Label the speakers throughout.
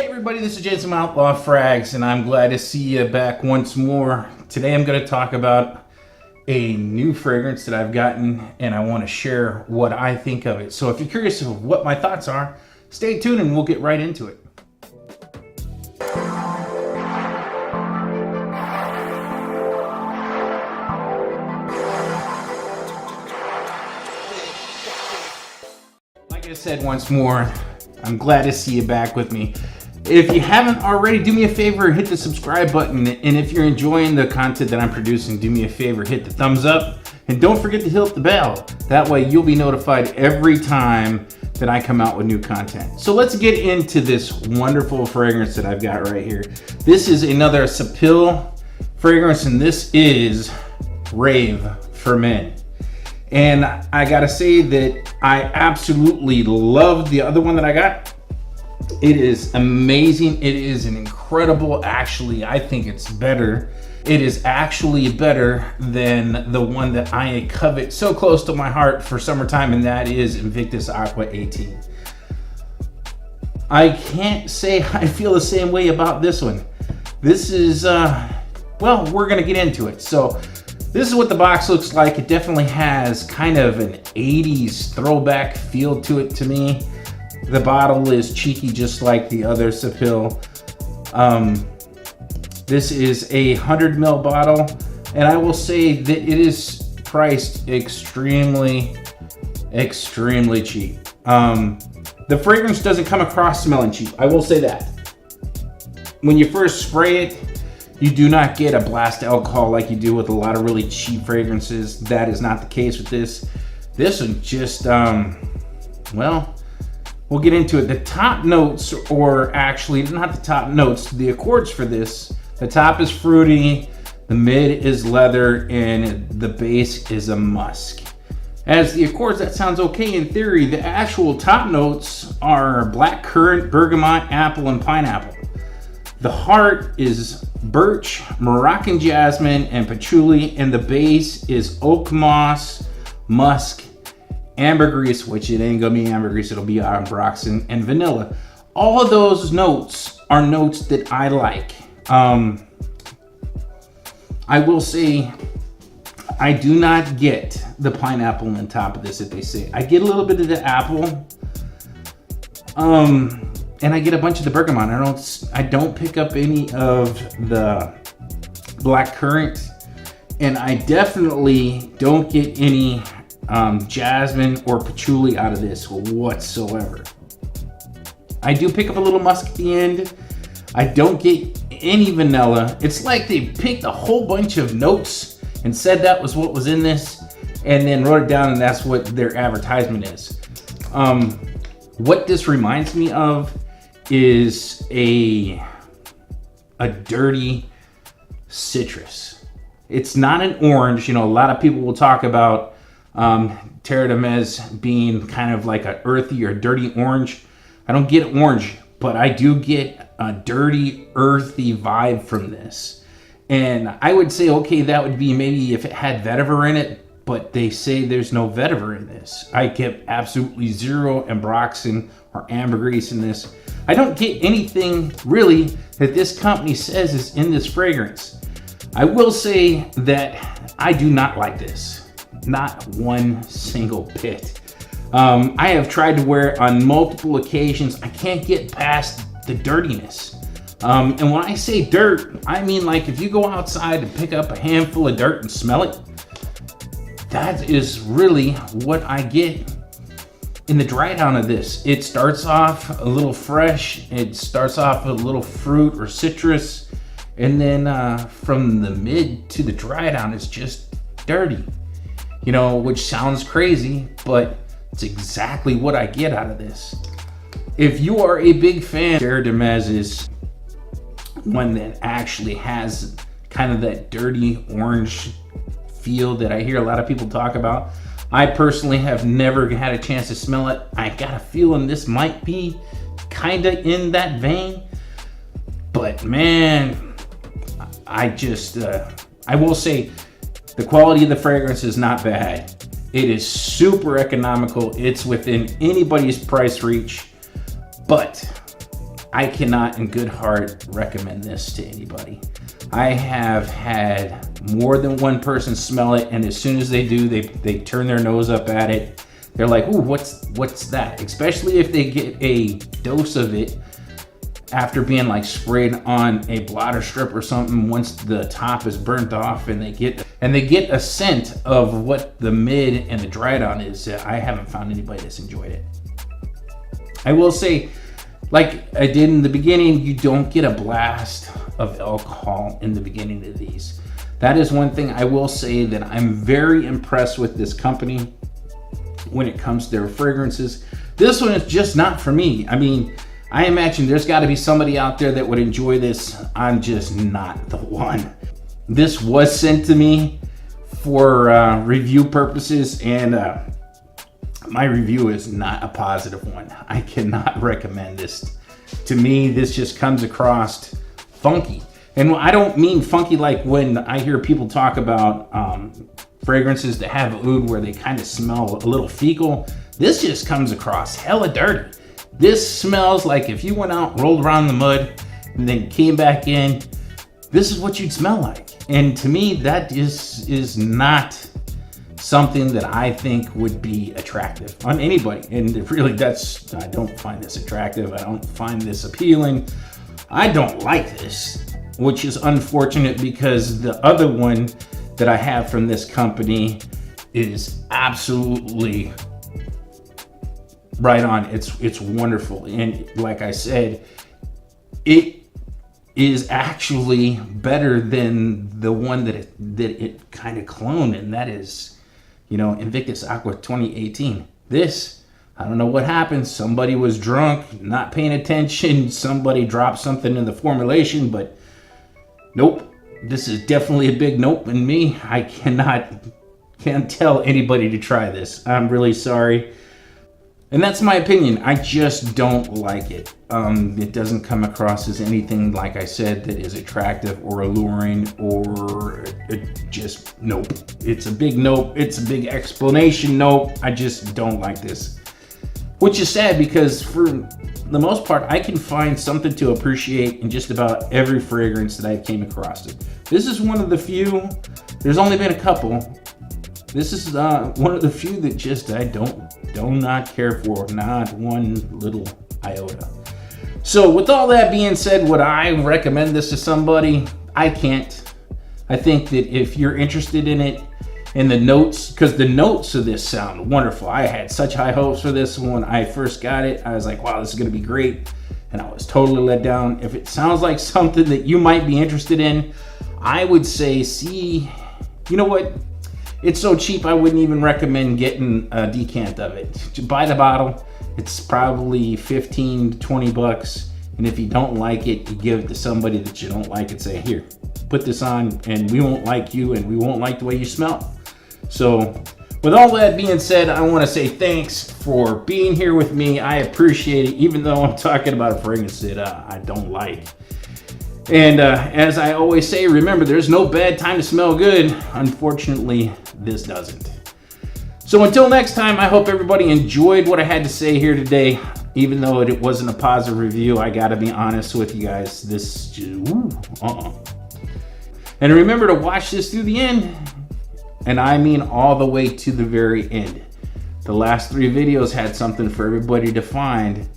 Speaker 1: Hey everybody, this is Jason from OutLaw Frags, and I'm glad to see you back once more. Today I'm going to talk about a new fragrance that I've gotten, and I want to share what I think of it. So if you're curious of what my thoughts are, stay tuned and we'll get right into it. Like I said once more, I'm glad to see you back with me. If you haven't already, do me a favor and hit the subscribe button. And if you're enjoying the content that I'm producing, do me a favor, hit the thumbs up. And don't forget to hit the bell. That way you'll be notified every time that I come out with new content. So let's get into this wonderful fragrance that I've got right here. This is another Sapil fragrance, and this is Rave for men. And I gotta say that I absolutely love the other one that I got. It is amazing. It is an incredible, actually, I think it's better. It is actually better than the one that I covet so close to my heart for summertime, and that is Invictus Aqua 18. I can't say I feel the same way about this one. This is, well, we're gonna get into it. So this is what the box looks like. It definitely has kind of an 80s throwback feel to it to me. The bottle is cheeky, just like the other Sapil. This is a 100 ml bottle, and I will say that it is priced extremely cheap. The fragrance doesn't come across smelling cheap, I will say that. When you first spray it, you do not get a blast of alcohol like you do with a lot of really cheap fragrances. That is not the case with this. This one just, well, we'll get into it. The top notes, or actually not the top notes, the accords for this, the top is fruity, the mid is leather, and the base is a musk. As the accords, that sounds okay in theory. The actual top notes are black currant, bergamot, apple, and pineapple. The heart is birch, Moroccan jasmine, and patchouli, and the base is oak moss, musk, ambergris, which it ain't gonna be ambergris, it'll be ambroxan, and vanilla. All of those notes are notes that I like. I will say I do not get the pineapple on top of this that they say. I get a little bit of the apple, and I get a bunch of the bergamot. I don't pick up any of the black currant, and I definitely don't get any jasmine or patchouli out of this whatsoever. I do pick up a little musk at the end. I don't get any vanilla. It's like they picked a whole bunch of notes and said that was what was in this, and then wrote it down, and that's what their advertisement is. What this reminds me of is a dirty citrus. It's not an orange. You know, a lot of people will talk about Terre de Mez being kind of like an earthy or dirty orange. I don't get orange, but I do get a dirty, earthy vibe from this. And I would say, okay, that would be maybe if it had vetiver in it, but they say there's no vetiver in this. I get absolutely zero ambroxan or ambergris in this. I don't get anything really that this company says is in this fragrance. I will say that I do not like this. Not one single bit. I have tried to wear it on multiple occasions. I can't get past the dirtiness. And when I say dirt, I mean like if you go outside and pick up a handful of dirt and smell it, that is really what I get in the dry down of this. It starts off a little fresh. It starts off with a little fruit or citrus. And then from the mid to the dry down, it's just dirty. You know, which sounds crazy, but it's exactly what I get out of this. If you are a big fan, Terre de Mez is one that actually has kind of that dirty orange feel that I hear a lot of people talk about. I personally have never had a chance to smell it. I got a feeling this might be kind of in that vein, but man, I will say the quality of the fragrance is not bad. It is super economical. It's within anybody's price reach, but I cannot in good heart recommend this to anybody. I have had more than one person smell it, and as soon as they do, they turn their nose up at it. They're like, ooh, what's that? Especially if they get a dose of it after being like sprayed on a blotter strip or something. Once the top is burnt off and they get a scent of what the mid and the dried on is, I haven't found anybody that's enjoyed it. I will say, like I did in the beginning, you don't get a blast of alcohol in the beginning of these. That is one thing I will say, that I'm very impressed with this company when it comes to their fragrances. This one is just not for me. I mean, I imagine there's got to be somebody out there that would enjoy this. I'm just not the one. This was sent to me for review purposes, and my review is not a positive one. I cannot recommend this. To me, this just comes across funky. And I don't mean funky like when I hear people talk about fragrances that have oud where they kind of smell a little fecal. This just comes across hella dirty. This smells like if you went out, rolled around in the mud, and then came back in, this is what you'd smell like. And to me, that is not something that I think would be attractive on anybody. And really, I don't find this attractive. I don't find this appealing. I don't like this, which is unfortunate because the other one that I have from this company is absolutely right on. It's wonderful. And like I said, it is actually better than the one that it kind of cloned, and that is, Invictus Aqua 2018. This, I don't know what happened. Somebody was drunk, not paying attention. Somebody dropped something in the formulation, but nope. This is definitely a big nope in me. I can't tell anybody to try this. I'm really sorry. And that's my opinion. I just don't like it. It doesn't come across as anything, like I said, that is attractive or alluring, or just nope. It's a big nope. It's a big explanation nope. I just don't like this. Which is sad, because for the most part, I can find something to appreciate in just about every fragrance that I came across. This is one of the few. There's only been a couple. This is one of the few that just I do not care for, not one little iota. So with all that being said, would I recommend this to somebody? I can't. I think that if you're interested in it, and the notes, because the notes of this sound wonderful. I had such high hopes for this when I first got it. I was like, wow, this is gonna be great. And I was totally let down. If it sounds like something that you might be interested in, I would say, you know what? It's so cheap, I wouldn't even recommend getting a decant of it. To buy the bottle, it's probably 15 to 20 bucks. And if you don't like it, you give it to somebody that you don't like and say, here, put this on, and we won't like you, and we won't like the way you smell. So with all that being said, I want to say thanks for being here with me. I appreciate it, even though I'm talking about a fragrance that I don't like. And as I always say, remember, there's no bad time to smell good. Unfortunately, this doesn't. So until next time, I hope everybody enjoyed what I had to say here today. Even though it wasn't a positive review, I gotta be honest with you guys. This, And remember to watch this through the end. And I mean all the way to the very end. The last 3 videos had something for everybody to find.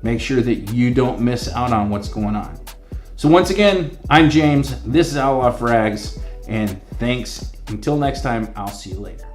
Speaker 1: Make sure that you don't miss out on what's going on. So once again, I'm James. This is OutLaw Frags. And thanks. Until next time, I'll see you later.